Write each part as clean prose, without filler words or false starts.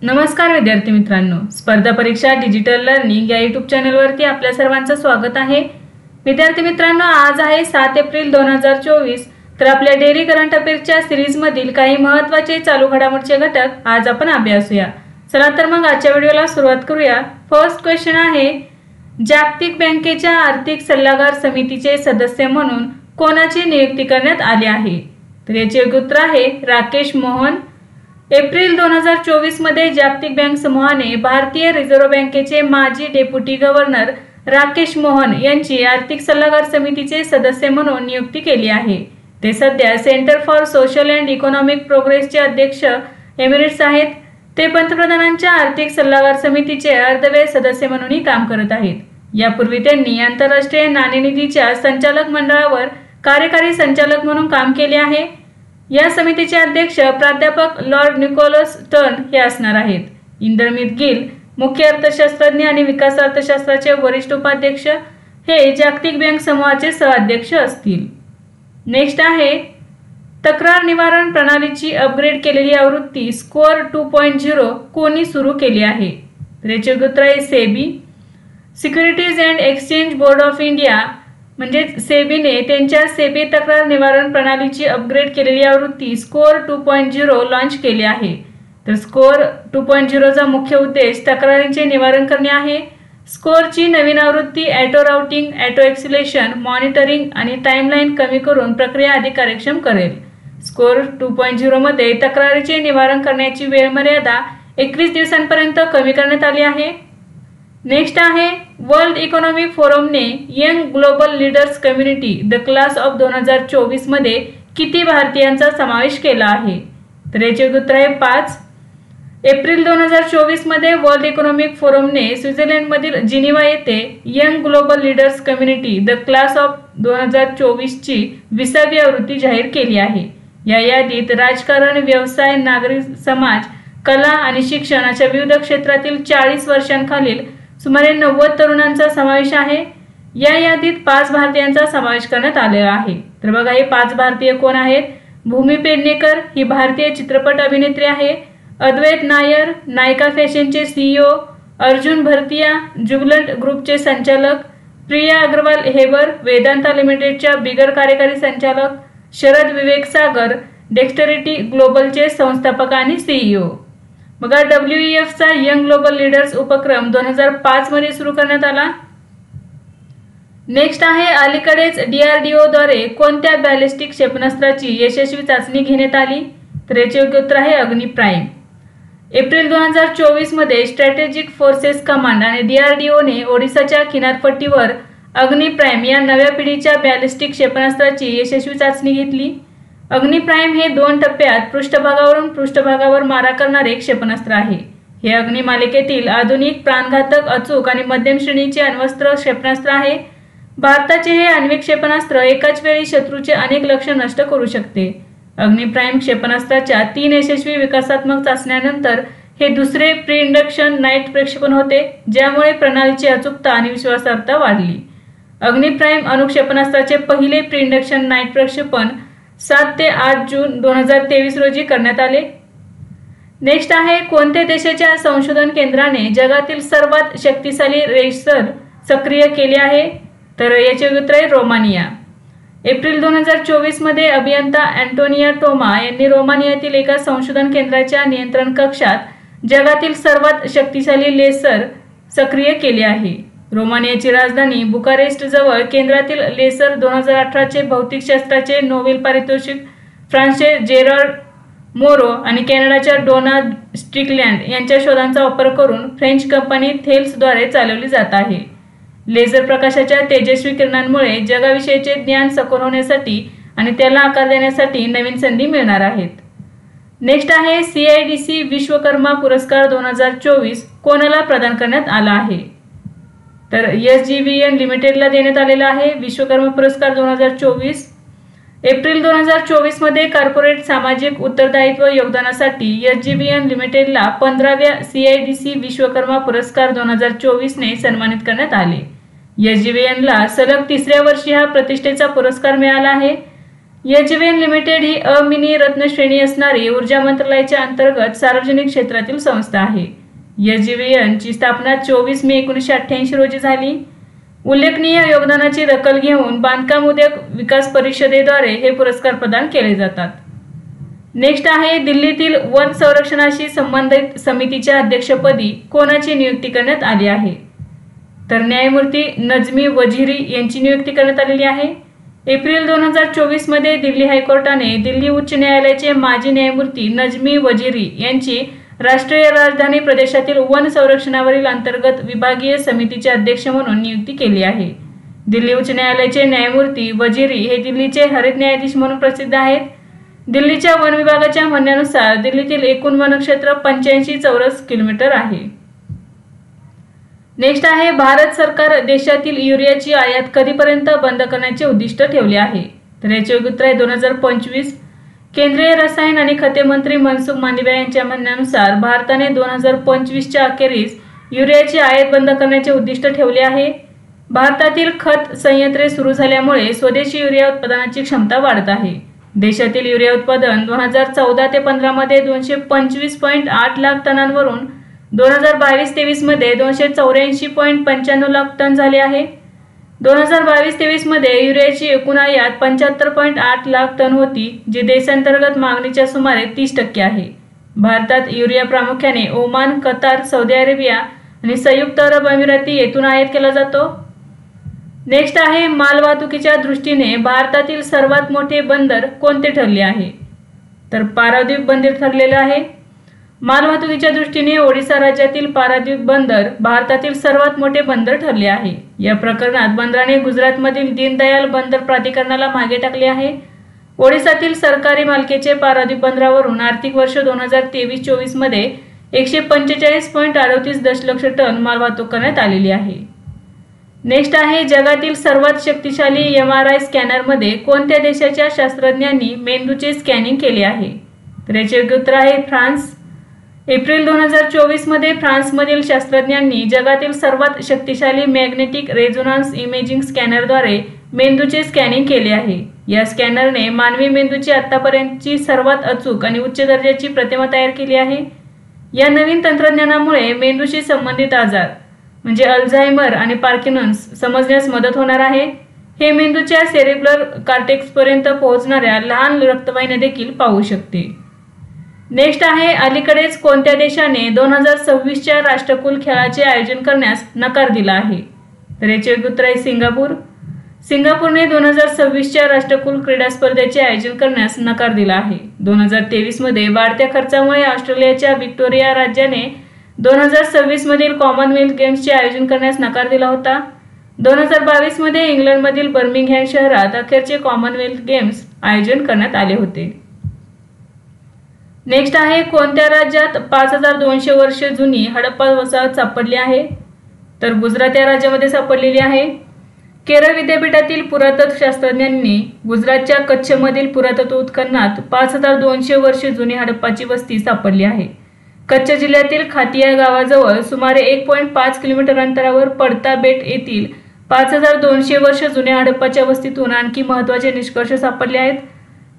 नमस्कार विद्यार्थी मित्रांनो, स्पर्धा परीक्षा डिजिटल लर्निंग या यूट्यूब चॅनलवरती आपल्या सर्वांचं स्वागत आहे। विद्यार्थी मित्रांनो, आज आहे 7 एप्रिल 2024। तर आपल्या डेली करंट अफेअर्सच्या सीरीज मधील काही महत्त्वाचे चालू घडामोडीचे घटक आज आपण अभ्यासूया। चला तर मग आजच्या व्हिडिओला सुरुवात करूया। फर्स्ट क्वेश्चन आहे, जागतिक बँकेच्या आर्थिक सल्लागार समितीचे सदस्य म्हणून कोणाची नियुक्ती करण्यात आली आहे? तर याचे उत्तर आहे राकेश मोहन। एप्रिल 2024 मध्ये जागतिक बँक समूहाने भारतीय रिझर्व्ह बँकेचे माजी डेप्युटी गव्हर्नर राकेश मोहन यांची आर्थिक सल्लागार समितीचे सदस्य म्हणून नियुक्ती केली आहे। ते सध्या centre for social and economic प्रोग्रेसचे अध्यक्ष एमिरेट्स आहेत। ते पंतप्रधानांच्या आर्थिक सल्लागार समितीचे अर्धवेळ सदस्य म्हणूनही काम करत आहेत। यापूर्वी त्यांनी आंतरराष्ट्रीय नाणेनिधीच्या संचालक मंडळावर कार्यकारी संचालक म्हणून काम केले आहे। या समितीचे अध्यक्ष प्राध्यापक लॉर्ड निकोलस टर्न हे असणार आहेत। इंदरमित गिल मुख्य अर्थशास्त्रज्ञ आणि विकास अर्थशास्त्राचे वरिष्ठ उपाध्यक्ष हे जागतिक बँक समूहाचे सहअध्यक्ष असतील। नेक्स्ट आहे, तक्रार निवारण प्रणालीची अपग्रेड केलेली आवृत्ती स्कोअर 2.0 कोणी सुरू केली आहे? तर याचे उत्तर आहे SEBI. Securities and exchange board of India म्हणजे सेबीने त्यांच्या सेबी तक्रार निवारण प्रणालीची अपग्रेड केलेली आवृत्ती स्कोअर 2.0 लॉन्च केली आहे। तर स्कोअर 2.0 चा मुख्य उद्देश तक्रारींचे निवारण करणे आहे। स्कोअरची नवीन आवृत्ती auto routing, auto acceleration, monitoring आणि टाइमलाइन कमी करून प्रक्रिया अधिक कार्यक्षम करेल। स्कोअर 2.0 मध्ये तक्रारीचे निवारण करण्याची वेळ मर्यादा 21 दिवसांपर्यंत कमी करण्यात आली आहे। नेक्स्ट आहे, वर्ल्ड इकॉनॉमिक फोरमने young global leaders community the class of 2024 मध्ये किती भारतीयांचा समावेश केला आहे? तर याचे उत्तर आहे 5। एप्रिल 2024 मध्ये वर्ल्ड इकॉनॉमिक फोरमने स्वित्झर्लंडमधील जिनिव्हा येथे young global leaders community the class of 2024 ची 20वी आवृत्ती जाहीर केली आहे। या यादीत राजकारण, व्यवसाय, नागरिक समाज, कला आणि शिक्षण अशा विविध क्षेत्रातील 40 वर्षांखालील सुमारे 90 तरुणांचा समावेश आहे। या यादीत 5 भारतीयांचा समावेश करण्यात आलेला आहे। तर बघा, हे 5 भारतीय कोण आहेत? भूमी पेडणेकर ही भारतीय चित्रपट अभिनेत्री आहे। अद्वैत नायर नायका फॅशनचे CEO, अर्जुन भरतिया जुगलंट ग्रुपचे संचालक, प्रिया अग्रवाल हेबर वेदांता लिमिटेडच्या बिगर कार्यकारी संचालक, शरद विवेक सागर डेक्स्टरिटी ग्लोबलचे संस्थापक आणि CEO। बघा, WEF चा यंग ग्लोबल लीडर्स उपक्रम 2005 मध्ये सुरू करण्यात आला। नेक्स्ट आहे, अलीकडेच DRDO द्वारे कोणत्या बॅलिस्टिक क्षेपणास्त्राची यशस्वी चाचणी घेण्यात आली? तर याचे उत्तर आहे अग्नि प्राईम। एप्रिल 2024 मध्ये स्ट्रॅटेजिक फोर्सेस कमांड आणि DRDO ने ओडिसाच्या किनारपट्टीवर अग्नि प्राईम या नव्या पिढीच्या बॅलिस्टिक क्षेपणास्त्राची यशस्वी चाचणी घेतली। अग्नि प्राईम हे 2 टप्प्यात पृष्ठभागावरून पृष्ठभागावर मारा करणारे क्षेपणास्त्र आहे। हे अग्नि मालिकेतील आधुनिक, प्राणघातक, अचूक आणि मध्यम श्रेणीचे अण्वस्त्र क्षेपणास्त्र आहे। भारताचे हे आण्विक क्षेपणास्त्र एकाच वेळी शत्रूचे अनेक लक्ष्य नष्ट करू शकते। अग्नि प्राईम क्षेपणास्त्राच्या 3 यशस्वी विकासात्मक चाचण्यांनंतर हे दुसरे प्री इंडक्शन नाईट प्रक्षेपण होते, ज्यामुळे प्रणालीची अचूकता आणि विश्वासार्हता वाढली। अग्नि प्राईम अणु क्षेपणास्त्राचे पहिले प्री इंडक्शन नाईट प्रक्षेपण 7 ते 8 जून 2023 रोजी करण्यात आले। नेक्स्ट आहे, कोणत्या देशाच्या संशोधन केंद्राने जगातील सर्वात शक्तिशाली लेसर सक्रिय केले आहे? तर याचे उत्तर आहे रोमानिया। एप्रिल 2024 मध्ये अभियंता अँटोनिया टोमा यांनी रोमानियातील एका संशोधन केंद्राच्या नियंत्रण कक्षात जगातील सर्वात शक्तिशाली लेसर सक्रिय केले आहे। रोमानियाची राजधानी बुकारेस्ट जवळ केंद्रातील लेसर 2018 चे भौतिकशास्त्राचे नोबेल पारितोषिक फ्रान्सचे जेरार्ड मोरो आणि कॅनडाच्या डोना स्ट्रिकलँड यांच्या शोधांचा वापर करून फ्रेंच कंपनी थेल्सद्वारे चालवली जात आहे। लेझर प्रकाशाच्या तेजस्वी किरणांमुळे जगाविषयीचे ज्ञान सखोल होण्यासाठी आणि त्याला आकार देण्यासाठी नवीन संधी मिळणार आहेत। नेक्स्ट आहे, CIDC विश्वकर्मा पुरस्कार 2024 कोणाला प्रदान करण्यात आला आहे? तर SGVN लिमिटेडला देण्यात आलेला आहे विश्वकर्मा पुरस्कार 2024। एप्रिल 2024 मध्ये कॉर्पोरेट सामाजिक उत्तरदायित्व योगदानासाठी SGVN लिमिटेडला 15व्या CIDC विश्वकर्मा पुरस्कार 2024 ने सन्मानित करण्यात आले। SGVN ला सलग 3ऱ्या वर्षी हा प्रतिष्ठेचा पुरस्कार मिळाला आहे। एचव्हीएन लिमिटेड ही मिनी रत्न श्रेणी असणारी ऊर्जा मंत्रालयाच्या अंतर्गत सार्वजनिक क्षेत्रातील संस्था आहे। एचव्हीएन ची स्थापना 24 मे 1988 रोजी झाली। उल्लेखनीय योगदानाची दखल घेऊन बांधकाम उद्योग विकास परिषदेद्वारे हे पुरस्कार प्रदान केले जातात। नेक्स्ट आहे दिल्लीतील वन संरक्षणाशी संबंधित समितीच्या अध्यक्षपदी कोणाची नियुक्ती करण्यात आली आहे? तर न्यायमूर्ती नजमी वजीरी यांची नियुक्ती करण्यात आलेली आहे। एप्रिल 2024 मध्ये दिल्ली हायकोर्टाने दिल्ली उच्च न्यायालयाचे माजी न्यायमूर्ती नजमी वजीरी यांची राष्ट्रीय राजधानी प्रदेशातील वन संरक्षणावरील अंतर्गत विभागीय समितीचे अध्यक्ष म्हणून नियुक्ती केली आहे। दिल्ली उच्च न्यायालयाचे न्यायमूर्ती वजीरी हे दिल्लीचे हरित न्यायाधीश म्हणून प्रसिद्ध आहेत। दिल्लीच्या वन विभागाच्या म्हणण्यानुसार दिल्लीतील एकूण वनक्षेत्र 85 चौरस किलोमीटर आहे। नेक्स्ट आहे भारत सरकार देशातील युरियाची आयात कधीपर्यंत बंद करण्याचे उद्दिष्ट ठेवले आहे? तर याचे उत्तर आहे 2025। केंद्रीय रसायन आणि खते मंत्री मनसुख मांडविया यांच्या म्हणण्यानुसार भारताने 2025च्या अखेरीस युरियाची आयात बंद करण्याचे उद्दिष्ट ठेवले आहे। भारतातील खत संयंत्रे सुरू झाल्यामुळे स्वदेशी युरिया उत्पादनाची क्षमता वाढत आहे। देशातील युरिया उत्पादन 2014 ते 15 मध्ये 225.8 लाख टनांवरून 2022-23 मध्ये 284.95 लाख टन झाले आहे। 2022-23 मध्ये युरियाची एकूण आयात 75.8 लाख टन होती, जी देशांतर्गत मागणीच्या सुमारे 30% आहे। भारतात युरिया प्रामुख्याने ओमान, कतार, सौदी अरेबिया आणि संयुक्त अरब अमिराती येथून आयात केला जातो। नेक्स्ट आहे मालवाहतुकीच्या दृष्टीने भारतातील सर्वात मोठे बंदर कोणते ठरले आहे? तर पारादीप बंदर ठरलेले आहे। मालवाहतुकीच्या दृष्टीने ओडिशा राज्यातील पारादीप बंदर भारतातील सर्वात मोठे बंदर ठरले आहे। या प्रकरणात बंदराने गुजरातमधील दीनदयाल बंदर प्राधिकरणाला मागे टाकले आहे। ओडिशातील सरकारी मालकीचे पारादीप बंदरावरून आर्थिक वर्ष 2023-24 मध्ये 145.38 दशलक्ष टन मालवाहतूक करण्यात आलेली आहे। नेक्स्ट आहे जगातील सर्वात शक्तिशाली MRI स्कॅनरमध्ये कोणत्या देशाच्या शास्त्रज्ञांनी मेंदूचे स्कॅनिंग केले आहे? तर याचे उत्तर आहे फ्रान्स। एप्रिल 2024 मध्ये फ्रान्समधील शास्त्रज्ञांनी जगातील सर्वात शक्तिशाली मॅग्नेटिक रेझोनान्स इमेजिंग स्कॅनरद्वारे मेंदूचे स्कॅनिंग केले आहे। या स्कॅनरने मानवी मेंदूची आतापर्यंतची सर्वात अचूक आणि उच्च दर्जाची प्रतिमा तयार केली आहे। या नवीन तंत्रज्ञानामुळे मेंदूशी संबंधित आजार म्हणजे अल्झायमर आणि पार्किन्सन्स समजण्यास मदत होणार आहे। हे मेंदूच्या सेरेब्रल कॉर्टेक्सपर्यंत पोहोचणाऱ्या लहान रक्तवाहिन्या देखील पाहू शकते। नेक्स्ट आहे अलीकडेच कोणत्या देशाने 2026च्या राष्ट्रकुल खेळाचे आयोजन करण्यास नकार दिला आहे? तर याचे उत्तर आहे सिंगापूर। सिंगापूरने 2026च्या राष्ट्रकुल क्रीडा स्पर्धेचे आयोजन करण्यास नकार दिला आहे। 2023 मध्ये वाढत्या खर्चामुळे ऑस्ट्रेलियाच्या व्हिक्टोरिया राज्याने 2026 मधील कॉमनवेल्थ गेम्सचे आयोजन करण्यास नकार दिला होता। 2022 मध्ये इंग्लंडमधील बर्मिंगहॅम शहरात अखेरचे कॉमनवेल्थ गेम्स आयोजन करण्यात आले होते। नेक्स्ट आहे कोणत्या राज्यात 5200 वर्षे जुनी हडप्पा वसाहत सापडली आहे? तर गुजरात या राज्यामध्ये सापडलेली आहे। केरळ विद्यापीठातील पुरातत्व शास्त्रज्ञांनी गुजरातच्या कच्छमधील पुरातत्व उत्खननात 5200 वर्षे जुनी हडप्पाची वस्ती सापडली आहे। कच्छ जिल्ह्यातील खातिया गावाजवळ सुमारे 1.5 किलोमीटर अंतरावर पडता बेट येथील 5200 वर्ष जुन्या हडप्पाच्या वस्तीतून आणखी महत्त्वाचे निष्कर्ष सापडले आहेत।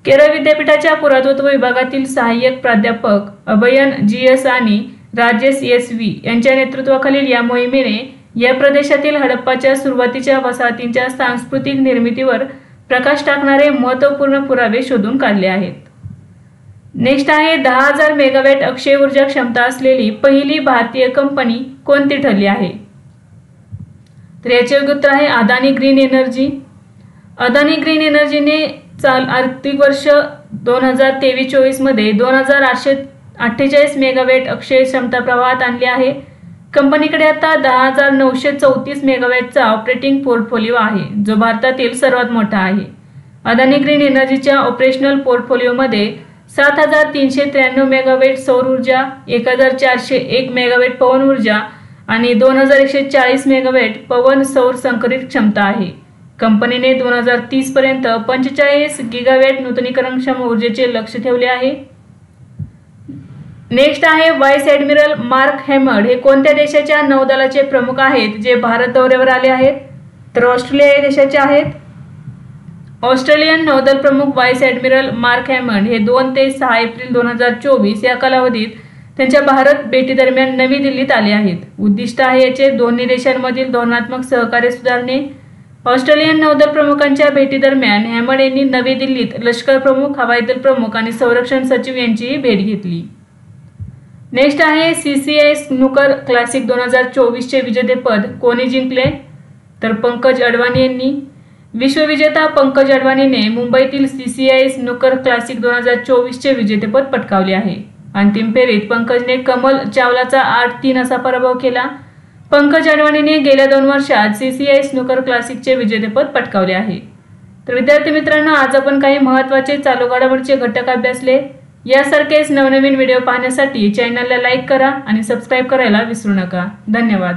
केरळ विद्यापीठाच्या पुरातत्व विभागातील सहाय्यक प्राध्यापक अभयन GS आणि राजेश SV यांच्या नेतृत्वाखालील या मोहिमेने या प्रदेशातील हडप्पाच्या सुरुवातीच्या वसाहतींच्या सांस्कृतिक निर्मितीवर प्रकाश टाकणारे महत्त्वपूर्ण पुरावे शोधून काढले आहेत। नेक्स्ट आहे 10,000 मेगावॅट अक्षय ऊर्जा क्षमता असलेली पहिली भारतीय कंपनी कोणती ठरली आहे? तर याचे उत्तर आहे Adani green energy. Adani green एनर्जीने आर्थिक वर्ष 2023-24 मध्ये 2848 मेगावॅट अक्षय क्षमता प्रवाहात आणली आहे। कंपनीकडे आता 10,934 मेगावॅटचा ऑपरेटिंग पोर्टफोलिओ आहे, जो भारतातील सर्वात मोठा आहे। अदानी ग्रीन एनर्जीच्या ऑपरेशनल पोर्टफोलिओमध्ये 7,393 मेगावॅट सौर ऊर्जा, 1,401 मेगावॅट पवन ऊर्जा आणि 2,140 मेगावॅट पवन सौर संकरित क्षमता आहे। कंपनीने 2030 पर्यंत 45 गिगावॅट नूतनीकरणक्षम ऊर्जेचे लक्ष्य ठेवले आहे। नेक्स्ट आहे व्हाईस ॲडमिरल मार्क हेमर्ड हे कोणत्या देशाच्या नौदलाचे प्रमुख आहेत जे भारत दौऱ्यावर आले आहेत? तर ऑस्ट्रेलिया या देशाचे आहेत। ऑस्ट्रेलियन नौदल प्रमुख व्हाईस ॲडमिरल मार्क हॅमंड हे 2 ते 6 एप्रिल 2024 या कालावधीत त्यांच्या भारत भेटीदरम्यान नवी दिल्लीत आले आहेत. उद्दिष्ट आहे याचे दोन्ही देशांमधील धोरणात्मक सहकार्य सुधारणे. ऑस्ट्रेलियन नौदल प्रमुखांच्या भेटीदरम्यान हॅमंड यांनी नवी दिल्लीत लष्कर प्रमुख, हवाई दल प्रमुख आणि संरक्षण सचिव यांचीही भेट घेतली. नेक्स्ट आहे CCI स्नूकर क्लासिक 2024 चे विजेतेपद कोणी जिंकले? तर पंकज अडवाणी यांनी. विश्वविजेता पंकज अडवाणीने मुंबईतील CCI स्नूकर क्लासिक 2024 चे विजेतेपद पटकावले आहे. अंतिम फेरीत पंकजने कमल चावलाचा 8-3 असा पराभव केला. पंकज अडवाणीने गेल्या 2 वर्षात CCI स्नूकर क्लासिकचे विजेतेपद पटकावले आहे. तर विद्यार्थी मित्रांनो, आज आपण काही महत्त्वाचे चालू घडामोडीचे घटक अभ्यासले. यासारखेच नवनवीन व्हिडिओ पाहण्यासाठी चॅनलला लाईक करा आणि सबस्क्राईब करायला विसरू नका. धन्यवाद.